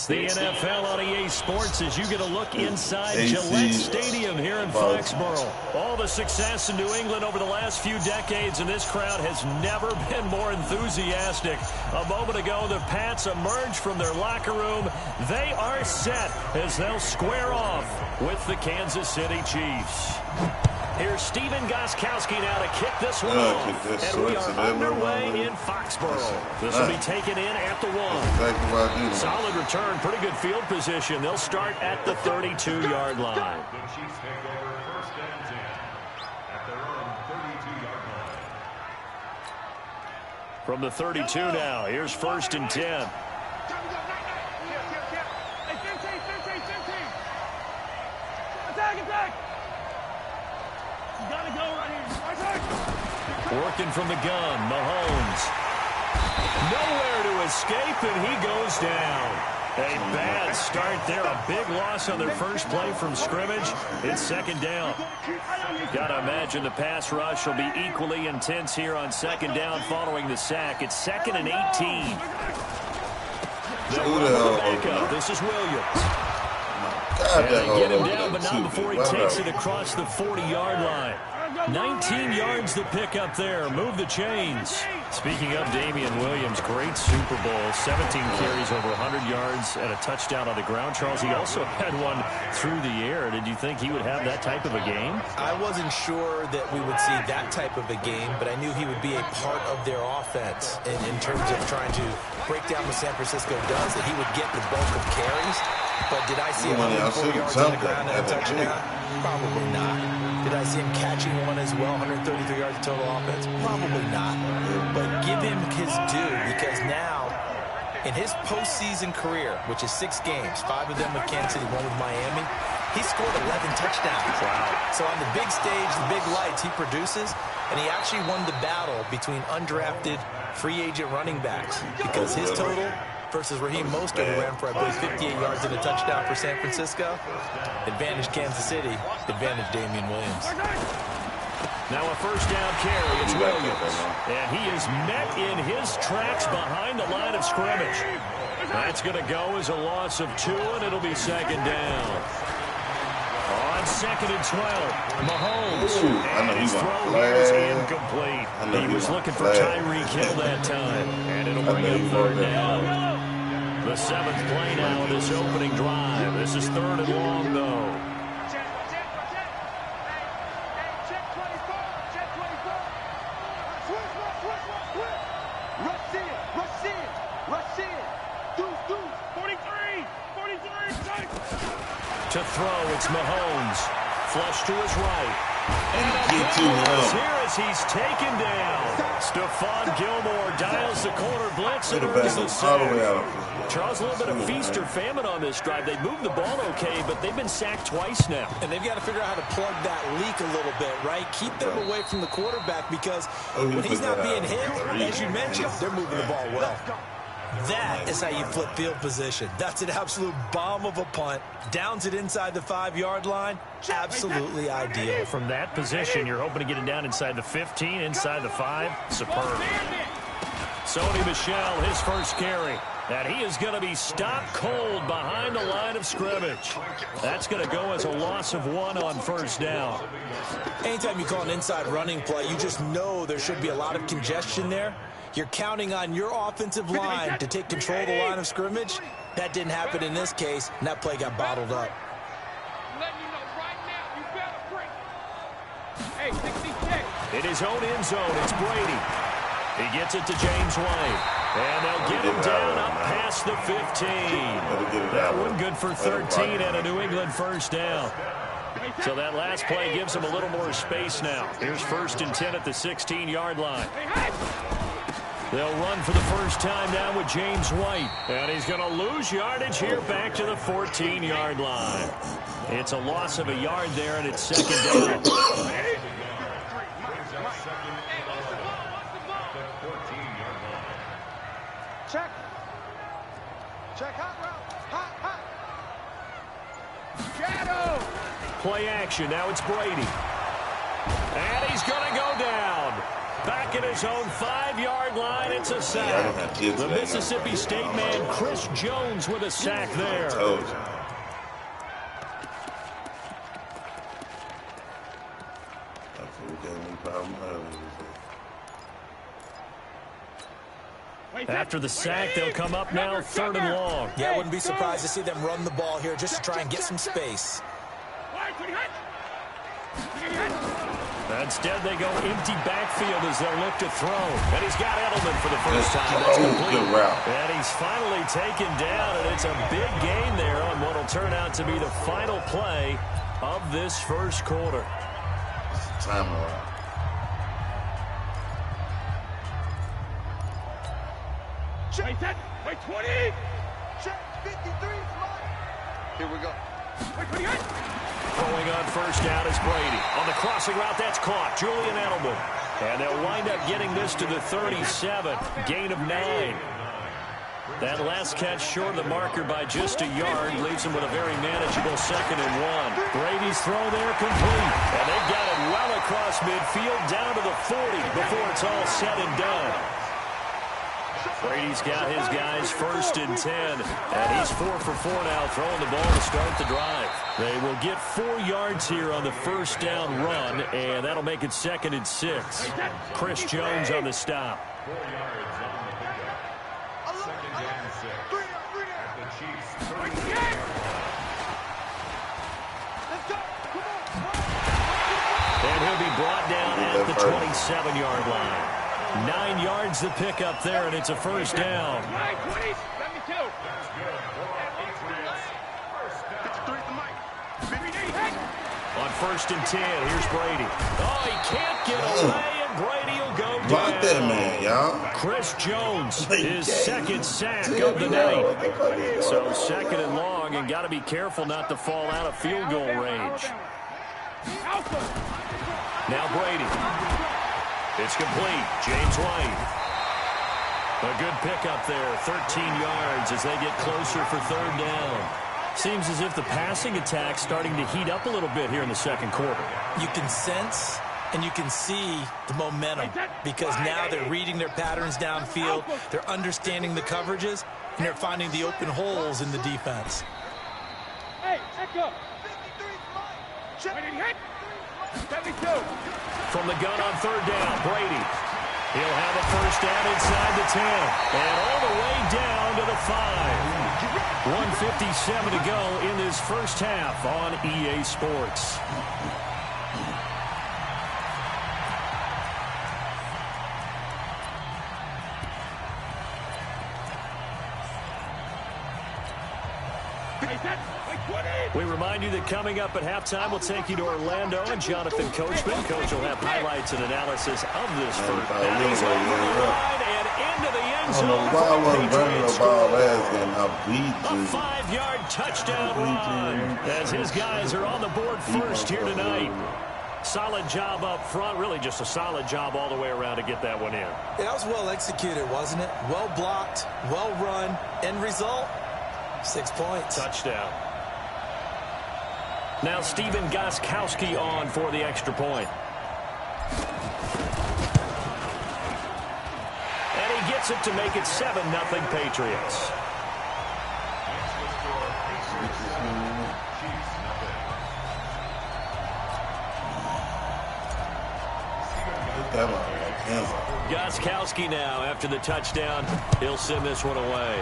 It's the NFL on EA Sports as you get a look inside Gillette Stadium here in Foxborough. All the success in New England over the last few decades, and this crowd has never been more enthusiastic. A moment ago, the Pats emerged from their locker room. They are set as they'll square off with the Kansas City Chiefs. Here's Steven Gostkowski now to kick this one off. And we are underway in Foxborough. This will be taken in at the 1. Solid return, pretty good field position. They'll start at the 32-yard line. From the 32 now, here's 1st and 10. Working from the gun, Mahomes. Nowhere to escape, and he goes down. A bad start there. A big loss on their first play from scrimmage. It's 2nd down. Got to imagine the pass rush will be equally intense here on 2nd down following the sack. It's 2nd and 18. They'll back up. This is Williams. And they get him down, but not before he takes it across the 40-yard line. 19 yards the pick up there. Move the chains. Speaking of Damian Williams, great Super Bowl. 17 carries over 100 yards and a touchdown on the ground. Charles, he also had one through the air. Did you think he would have that type of a game? I wasn't sure that we would see that type of a game, but I knew he would be a part of their offense in terms of trying to break down what San Francisco does, that he would get the bulk of carries. But did I see him 104 yards on the ground and a touchdown? Probably not. Did I see him catching one as well, 133 yards of total offense? Probably not. But give him his due, because now, in his postseason career, which is 6 games, 5 of them with Kansas City, 1 with Miami, he scored 11 touchdowns. Wow. So on the big stage, the big lights, he produces, and he actually won the battle between undrafted free agent running backs, because his total versus Raheem Mostert, who ran for, I believe, 58 yards and a touchdown for San Francisco. Advantage Kansas City, advantage Damian Williams. Now a 1st down carry, it's Williams. And he is met in his tracks behind the line of scrimmage. That's going to go as a loss of 2, and it'll be 2nd down. On 2nd and 12, Mahomes. And his throw here is incomplete. He was looking for Tyreek Hill that time. And it'll bring up 3rd down. The 7th play now of this opening drive. This is 3rd and long, though. To throw, it's Mahomes. Flush to his right. And here as he's taken down. Stephon Gilmore dials the corner blitz and earns the sack. Charles, a little bit of feast or famine on this drive. They moved the ball okay, but they've been sacked twice now. And they've got to figure out how to plug that leak a little bit, right? Keep them away from the quarterback, because when he's not being hit, as you mentioned, they're moving the ball well. That is how you flip field position. That's an absolute bomb of a punt. Downs it inside the 5-yard line. Absolutely ideal. From that position, you're hoping to get it down inside the 15, inside the 5. Superb. Sony Michel, his first carry. And he is going to be stopped cold behind the line of scrimmage. That's going to go as a loss of 1 on 1st down. Anytime you call an inside running play, you just know there should be a lot of congestion there. You're counting on your offensive line to take control of the line of scrimmage. That didn't happen in this case, and that play got bottled up. In his own end zone, it's Brady. He gets it to James White. And they'll get him down up past the 15. That one good for 13 and a New England 1st down. So that last play gives him a little more space now. Here's 1st and 10 at the 16-yard line. They'll run for the first time now with James White. And he's going to lose yardage here back to the 14-yard line. It's a loss of a yard there, and it's 2nd down. Check. Check. Hot route. Hot. Shadow. Play action. Now it's Brady. And he's going to go down. back at his own 5-yard line. It's a sack. The Mississippi State man, Chris Jones, with a sack there. After the sack, they'll come up now 3rd and long. Yeah, I wouldn't be surprised to see them run the ball here just to try and get some space. Instead, they go empty backfield as they'll look to throw. And he's got Edelman for the first time. That's complete. And he's finally taken down, and it's a big gain there on what will turn out to be the final play of this first quarter. Time around. Check that. Wait, 20. Check 53. Here we go. Wait, 28. Throwing on first down is Brady. On the crossing route, that's caught. Julian Edelman. And they'll wind up getting this to the 37. Gain of 9. That last catch short of the marker by just a yard leaves him with a very manageable 2nd and 1. Brady's throw there complete. And they've got it well across midfield down to the 40 before it's all said and done. Brady's got his guys 1st and 10, and he's 4 for 4 now, throwing the ball to start the drive. They will get 4 yards here on the first down run, and that'll make it 2nd and 6. Chris Jones on the stop. 4 yards on the pickup. 2nd and 6. At the Chiefs' 38. Let's go. Come on. And he'll be brought down at the 27-yard line. 9 yards the pickup there, and it's a first down. On 1st and 10, here's Brady. Oh, he can't get away, and Brady will go down. Block that man, y'all. Chris Jones, his 2nd sack of the night. So 2nd and long, and got to be careful not to fall out of field goal range. Now Brady. It's complete. James White. A good pickup there. 13 yards as they get closer for 3rd down. Seems as if the passing attack's starting to heat up a little bit here in the 2nd quarter. You can sense and you can see the momentum because now they're reading their patterns downfield. They're understanding the coverages, and they're finding the open holes in the defense. Hey, echo. 53. 72. From the gun on 3rd down, Brady. He'll have a first down inside the 10. And all the way down to the 5. 1:57 to go in this first half on EA Sports. We remind you that coming up at halftime, we'll take you to Orlando and Jonathan Coachman. Coach will have highlights and analysis of this first. That is over the line and into the end zone. Why wasn't running the ball last game? I beat you. A 5-yard touchdown run as his guys are on the board first here tonight. Solid job up front. Really just a solid job all the way around to get that one in. That was well executed, wasn't it? Well blocked, well run. End result, 6 points. Touchdown. Now Stephen Gostkowski on for the extra point. And he gets it to make it 7-0 Patriots. Gostkowski now after the touchdown. He'll send this one away.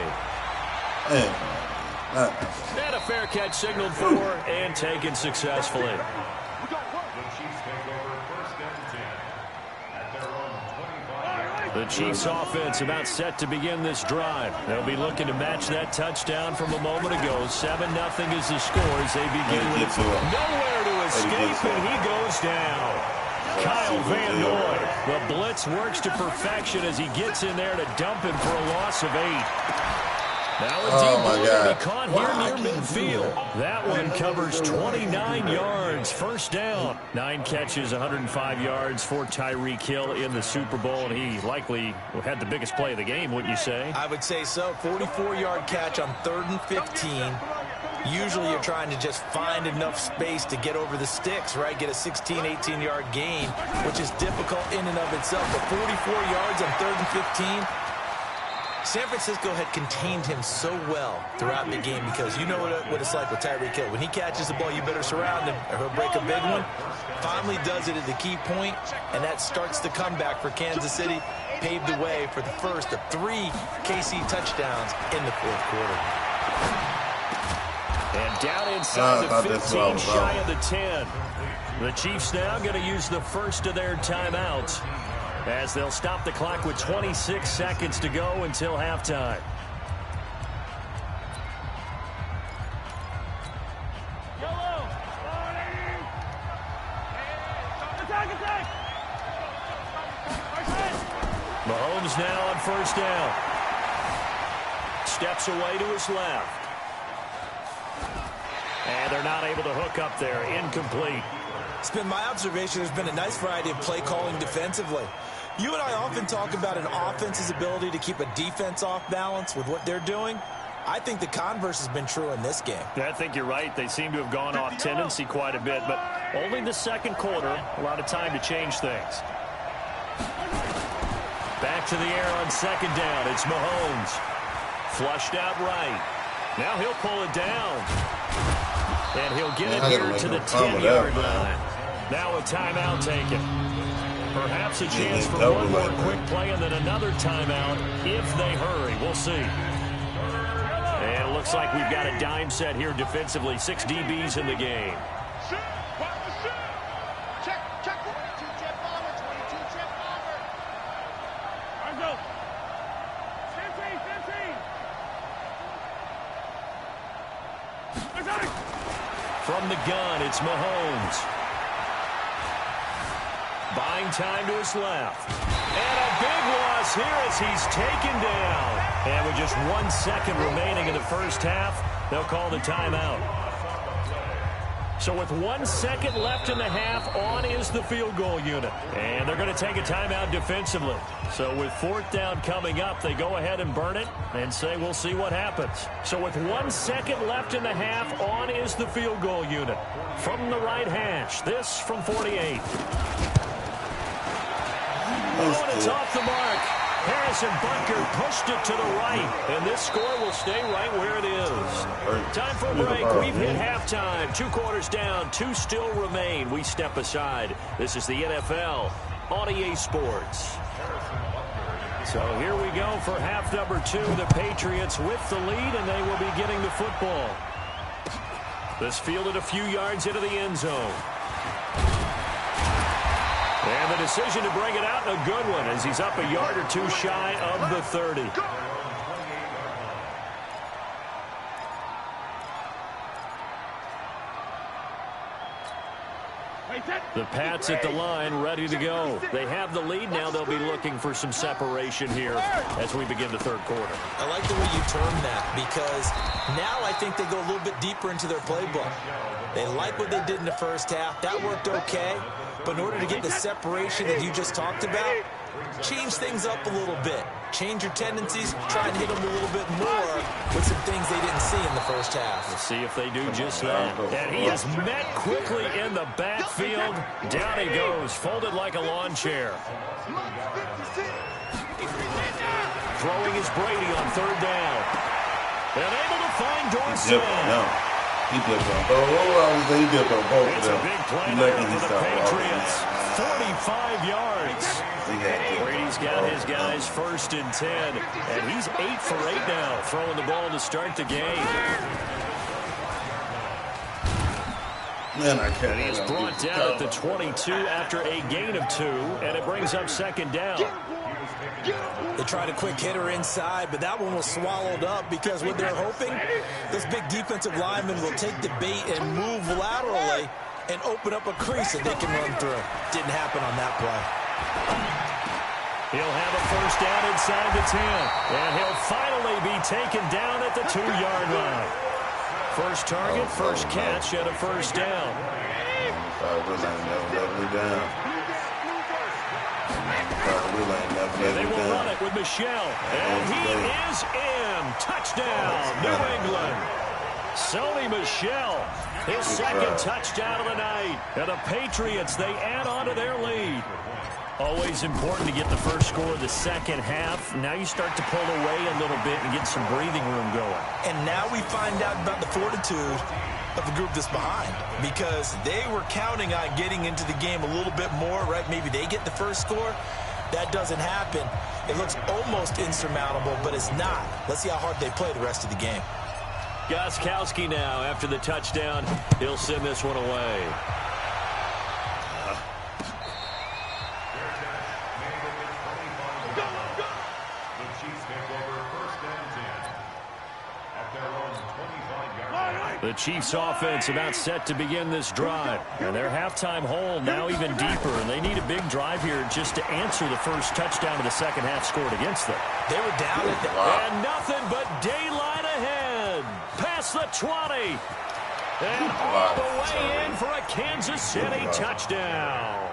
And a fair catch signaled for and taken successfully. The Chiefs offense about set to begin this drive. They'll be looking to match that touchdown from a moment ago. 7-0 is the score as they begin with nowhere to escape, and he goes down. Kyle Van Noy. The blitz works to perfection as he gets in there to dump him for a loss of 8. Now a deep ball to be caught here near midfield. That one covers 29 yards. First down. 9 catches, 105 yards for Tyreek Hill in the Super Bowl, and he likely had the biggest play of the game, wouldn't you say? I would say so. 44-yard catch on 3rd and 15. Usually you're trying to just find enough space to get over the sticks, right? Get a 16, 18-yard gain, which is difficult in and of itself. But 44 yards on 3rd and 15. San Francisco had contained him so well throughout the game because you know what it's like with Tyreek Hill. When he catches the ball, you better surround him or he'll break a big one. Finally does it at the key point, and that starts the comeback for Kansas City. Paved the way for the first of 3 KC touchdowns in the 4th quarter. And down inside the 15, shy of the 10. The Chiefs now going to use the first of their timeouts as they'll stop the clock with 26 seconds to go until halftime. Mahomes now on 1st down. Steps away to his left. And they're not able to hook up there. Incomplete. It's been my observation there's been a nice variety of play calling defensively. You and I often talk about an offense's ability to keep a defense off balance with what they're doing. I think the converse has been true in this game. Yeah, I think you're right. They seem to have gone off tendency quite a bit, but only the 2nd quarter. A lot of time to change things. Back to the air on 2nd down. It's Mahomes. Flushed out right. Now he'll pull it down. And he'll get it here to the 10-yard line. Now a timeout taken. Perhaps a chance for one more quick play and then another timeout if they hurry. We'll see. And it looks like we've got a dime set here defensively. 6 DBs in the game. From the gun, it's Mahomes. Buying time to his left. And a big loss here as he's taken down. And with just 1 second remaining in the first half, they'll call the timeout. So with 1 second left in the half, on is the field goal unit. And they're going to take a timeout defensively. So with 4th down coming up, they go ahead and burn it and say we'll see what happens. So with 1 second left in the half, on is the field goal unit. From the right hash, this from 48. Oh, and it's off the mark. Harrison Butker pushed it to the right, and this score will stay right where it is. Time for a break. We've hit halftime. 2 quarters down, 2 still remain. We step aside. This is the NFL on EA Sports. So here we go for half number 2. The Patriots with the lead, and they will be getting the football. This fielded a few yards into the end zone. And the decision to bring it out, a good one, as he's up a yard or 2 shy of the 30. The Pats at the line, ready to go. They have the lead now. They'll be looking for some separation here as we begin the 3rd quarter. I like the way you term that because now I think they go a little bit deeper into their playbook. They like what they did in the first half. That worked okay. But in order to get the separation that you just talked about, change things up a little bit. Change your tendencies, try and hit them a little bit more with some things they didn't see in the first half. We'll see if they do just that. And he is met quickly in the backfield. Down he goes, folded like a lawn chair. Throwing is Brady on 3rd down. And able to find Dorsey. He dipped on both. He dipped on both. It's a big play there for the Patriots. 45 yards. Brady's got his guys 1st and 10. And he's 8 for 8 now, throwing the ball to start the game. Man, I can't. And he's brought down at the 22 after a gain of 2. And it brings up 2nd down. They tried a quick hitter inside, but that one was swallowed up because what they're hoping, this big defensive lineman will take the bait and move laterally and open up a crease that they can run through. Didn't happen on that play. He'll have a 1st down inside the 10. And he'll finally be taken down at the 2-yard line. First target, first catch, and a 1st down. They will run it with Michelle. And he is in. Touchdown, New England. Sony Michel, his second touchdown of the night. And the Patriots, they add on to their lead. Always important to get the first score of the second half. Now you start to pull away a little bit and get some breathing room going. And now we find out about the fortitude of the group that's behind, because they were counting on getting into the game a little bit more, right? Maybe they get the first score. That doesn't happen. It looks almost insurmountable, but it's not. Let's see how hard they play the rest of the game. Gostkowski now, after the touchdown, he'll send this one away. The Chiefs offense about set to begin this drive. And their halftime hole now even deeper. And they need a big drive here just to answer the first touchdown of the second half scored against them. They were down at the... And nothing but daylight ahead. Past the 20. And all the way in for a Kansas City touchdown.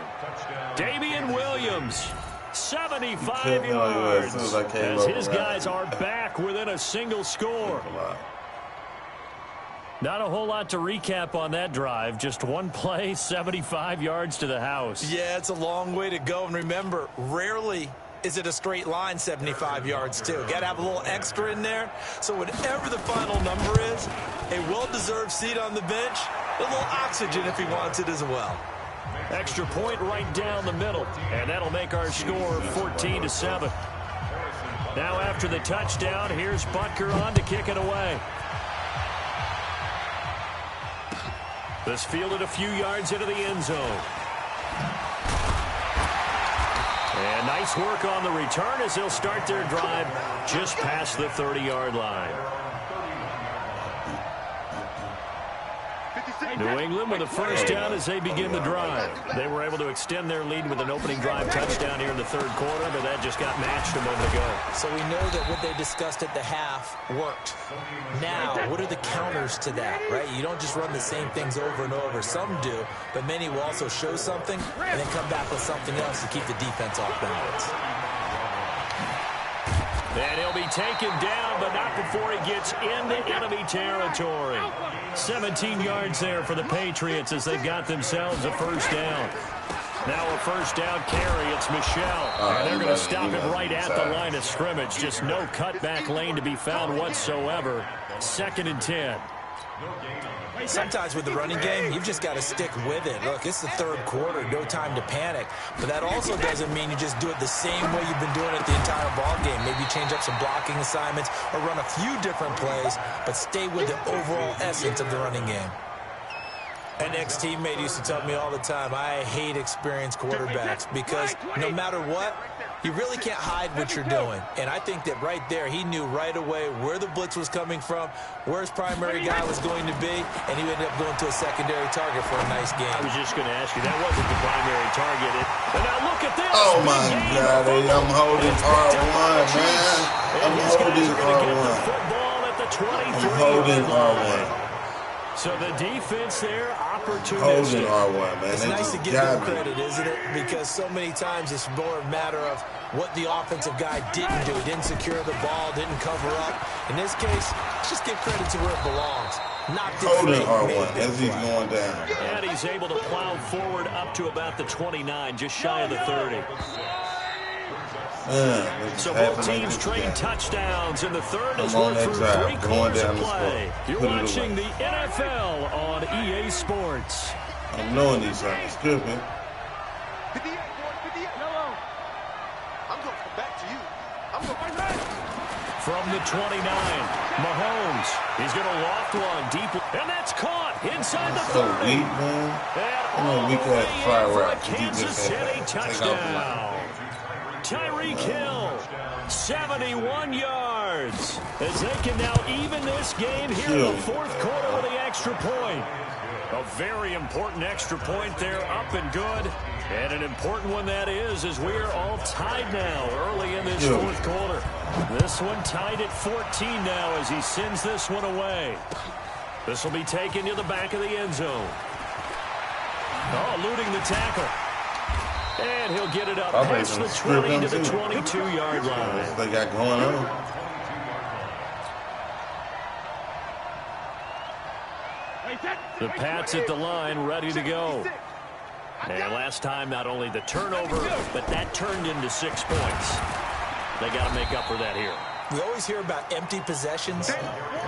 Damian Williams, 75 yards. As his guys are back within a single score. Not a whole lot to recap on that drive. Just one play, 75 yards to the house. Yeah, it's a long way to go. And remember, rarely is it a straight line 75 yards, too. Got to have a little extra in there. So whatever the final number is, a well-deserved seat on the bench, a little oxygen if he wants it as well. Extra point right down the middle. And that'll make our score 14-7. Now after the touchdown, here's Butker on to kick it away. This fielded a few yards into the end zone. And nice work on the return as they'll start their drive just past the 30-yard line. New England with a first down as they begin the drive. They were able to extend their lead with an opening drive touchdown here in the third quarter, but that just got matched a moment ago. So we know that what they discussed at the half worked. Now, what are the counters to that, right? You don't just run the same things over and over. Some do, but many will also show something and then come back with something else to keep the defense off balance. And he'll be taken down, but not before he gets into enemy territory. 17 yards there for the Patriots as they've got themselves a first down. Now a first down carry. It's Michel. And they're going to stop him right at the line of scrimmage. Just no cutback lane to be found whatsoever. 2nd and 10. Sometimes with the running game, you've just got to stick with it. Look, it's the third quarter, no time to panic. But that also doesn't mean you just do it the same way you've been doing it the entire ball game. Maybe change up some blocking assignments or run a few different plays, but stay with the overall essence of the running game. An ex-teammate used to tell me all the time, I hate experienced quarterbacks because no matter what, you really can't hide what you're doing. And I think that right there, he knew right away where the blitz was coming from, where his primary guy was going to be, and he ended up going to a secondary target for a nice game. I was just going to ask you, that wasn't the primary target. And now look at this. Oh, my God. I'm holding R1, man. I'm holding R1. I'm holding R1. So the defense there, opportunistic. Holding R1, man. It's nice to give them credit, isn't it? Because so many times it's more a matter of what the offensive guy didn't do. He didn't secure the ball, didn't cover up. In this case, just give credit to where it belongs. Not holding R1 as he's going down. And he's able to plow forward up to about the 29, just shy of the 30. So both teams trade touchdowns in the third as we're through 3 quarters of play. You're watching the NFL on EA Sports. I'm knowing these things. Good, man. I'm going to come back to you. I'm going to from the 29, Mahomes. He's going to loft one deep, and that's caught inside the 30. So weak, man. And all the way for a Kansas City touchdown. Tyreek Hill, 71 yards, as they can now even this game here in the fourth quarter with the extra point. A very important extra point there, up and good. And an important one that is, as we are all tied now early in this fourth quarter. This one tied at 14 now as he sends this one away. This will be taken to the back of the end zone. Oh, eluding the tackle. And he'll get it up past the 20 to the 22-yard line. That's what they got going on. The Pats at the line, ready to go. And last time, not only the turnover, but that turned into 6 points. They got to make up for that here. We always hear about empty possessions,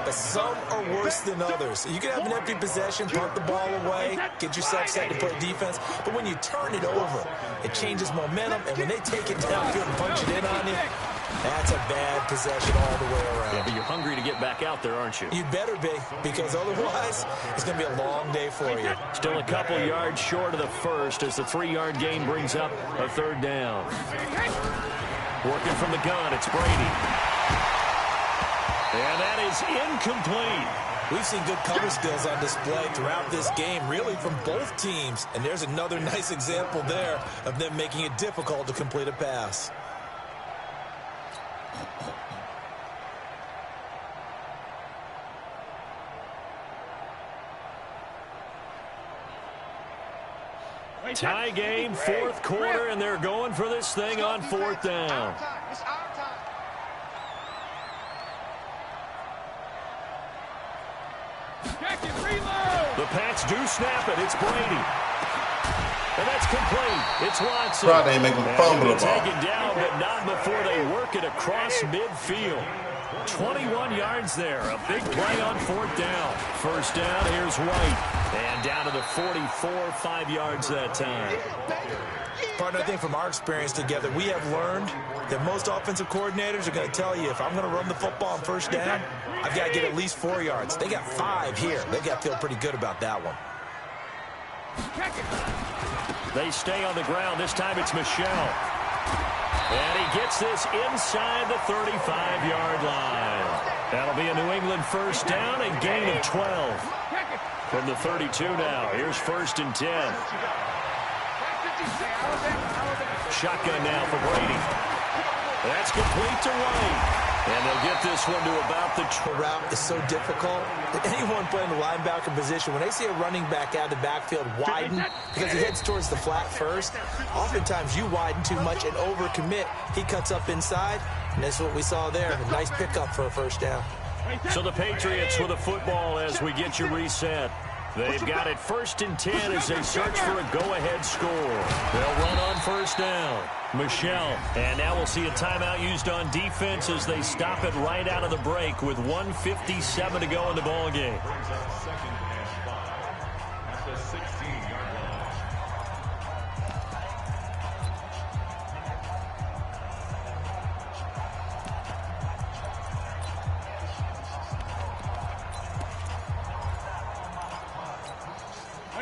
but some are worse than others. You can have an empty possession, punt the ball away, get yourself set to play defense, but when you turn it over, it changes momentum, and when they take it downfield and punch it in on you, that's a bad possession all the way around. Yeah, but you're hungry to get back out there, aren't you? You better be, because otherwise, it's going to be a long day for you. Still a couple yards short of the first as the 3-yard gain brings up a 3rd down. Working from the gun, it's Brady. And that is incomplete. We've seen good cover skills on display throughout this game, really from both teams. And there's another nice example there of them making it difficult to complete a pass. Tie game, 4th quarter, and they're going for this thing on 4th down. The Pats do snap it. It's Brady. And that's complete. It's Watson. Probably ain't make him fumble the ball. Taken down, but not before they work it across midfield. 21 yards there. A big play on 4th down. 1st down, here's White. And down to the 44, 5 yards that time. Partner, I think from our experience together, we have learned that most offensive coordinators are going to tell you, if I'm going to run the football on 1st down, I've got to get at least 4 yards. They got 5 here. They've got to feel pretty good about that one. They stay on the ground. This time it's Michel. And he gets this inside the 35-yard line. That'll be a New England 1st down and gain of 12. From the 32 now. Here's 1st and 10. Shotgun now for Brady. That's complete to White. And they'll get this one to about the route is so difficult that anyone playing the linebacker position, when they see a running back out of the backfield widen because he heads towards the flat first, oftentimes you widen too much and overcommit. He cuts up inside, and that's what we saw there. A nice pickup for a 1st down. So the Patriots with a football as we get you reset. They've got it 1st and 10 as they search for a go-ahead score. They'll run on 1st down. Michel. And now we'll see a timeout used on defense as they stop it right out of the break with 1:57 to go in the ballgame.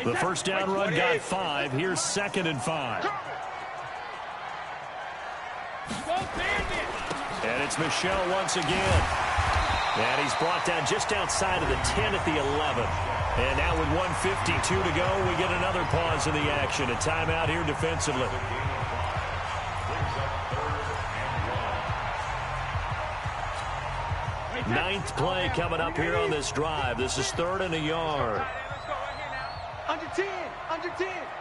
The 1st down run got 5. Here's 2nd and 5. And it's Michel once again. And he's brought down just outside of the 10 at the 11. And now with 1:52 to go, we get another pause in the action. A timeout here defensively. Ninth play coming up here on this drive. This is 3rd and a yard. Under 10,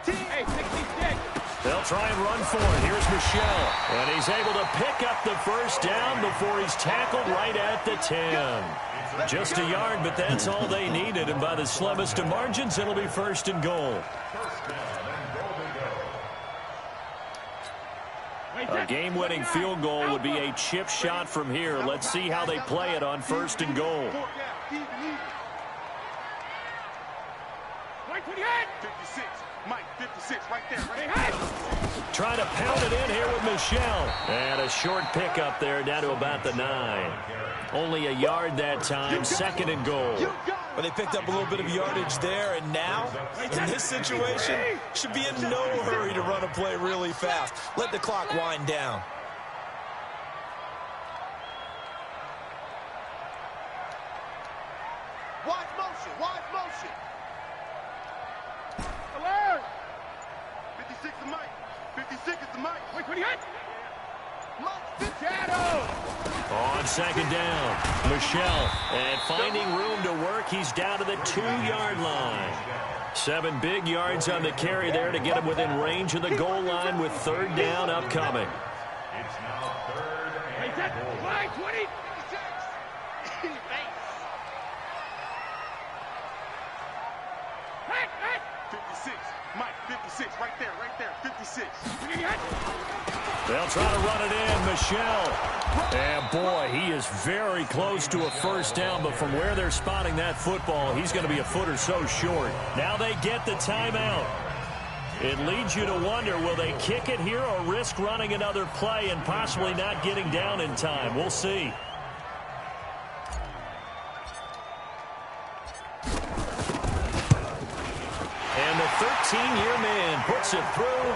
10. Hey, 66. They'll try and run for it. Here's Michel. And he's able to pick up the 1st down before he's tackled right at the 10. Just a yard, but that's all they needed. And by the slimmest of margins, it'll be 1st and goal. A game-winning field goal would be a chip shot from here. Let's see how they play it on 1st and goal. 56, Mike, 56, right there. Trying to pound it in here with Michel. And a short pickup there down to about the 9. Only a yard that time, 2nd and goal. But they picked up a little bit of yardage there, and now, in this situation, should be in no hurry to run a play really fast. Let the clock wind down. Watch motion. Alert! 56 is Mike. 56 is the Mike. Wait, what do you got? Mike, shadow! On 2nd down, Michel. And finding room to work, he's down to the 2-yard line. 7 big yards on the carry there to get him within range of the goal line with 3rd down upcoming. It's now 3rd and goal. 20. 56. Mike, 56. Right there, 56. They'll try to run it in. Michelle. And, boy, he is very close to a first down, but from where they're spotting that football, he's going to be a foot or so short. Now they get the timeout. It leads you to wonder, will they kick it here or risk running another play and possibly not getting down in time? We'll see. And the 13-year man puts it through.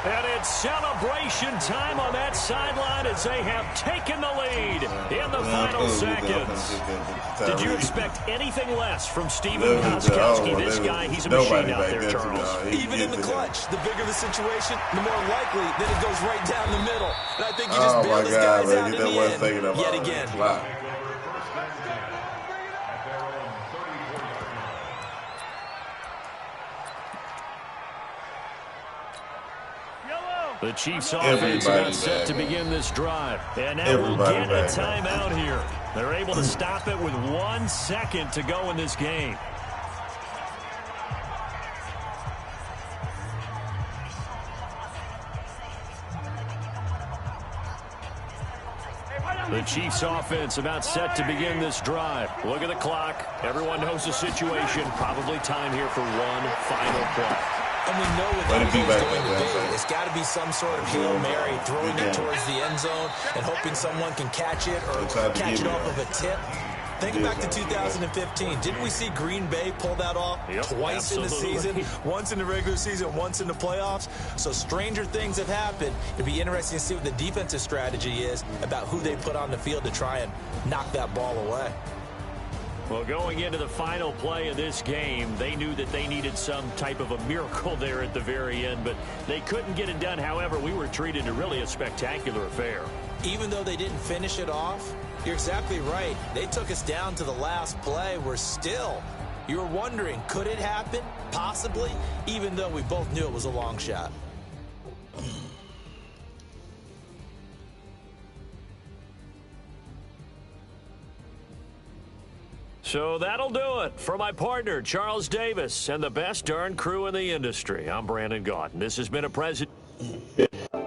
And it's celebration time on that sideline as they have taken the lead in the final seconds. Did you expect anything less from Stephen Gostkowski? This guy, he's a machine out there, Charles. Even in the clutch, the bigger the situation, the more likely that it goes right down the middle. And I think he just bailed his guys out in the end yet again. Wow. The Chiefs offense about set to begin this drive. And now we'll get a timeout here. They're able to stop it with 1 second to go in this game. The Chiefs offense about set to begin this drive. Look at the clock. Everyone knows the situation. Probably time here for one final play. And we know what that is going to be. It's got to be some sort of Hail Mary, throwing it towards the end zone and hoping someone can catch it or catch it off of a tip. Think back to 2015. Didn't we see Green Bay pull that off twice in the season? Once in the regular season, once in the playoffs. So stranger things have happened. It'd be interesting to see what the defensive strategy is about who they put on the field to try and knock that ball away. Well, going into the final play of this game, they knew that they needed some type of a miracle there at the very end, but they couldn't get it done. However, we were treated to really a spectacular affair. Even though they didn't finish it off, you're exactly right. They took us down to the last play. We're still, you were wondering, could it happen? Possibly, even though we both knew it was a long shot. So that'll do it for my partner, Charles Davis, and the best darn crew in the industry. I'm Brandon Gaudin. This has been a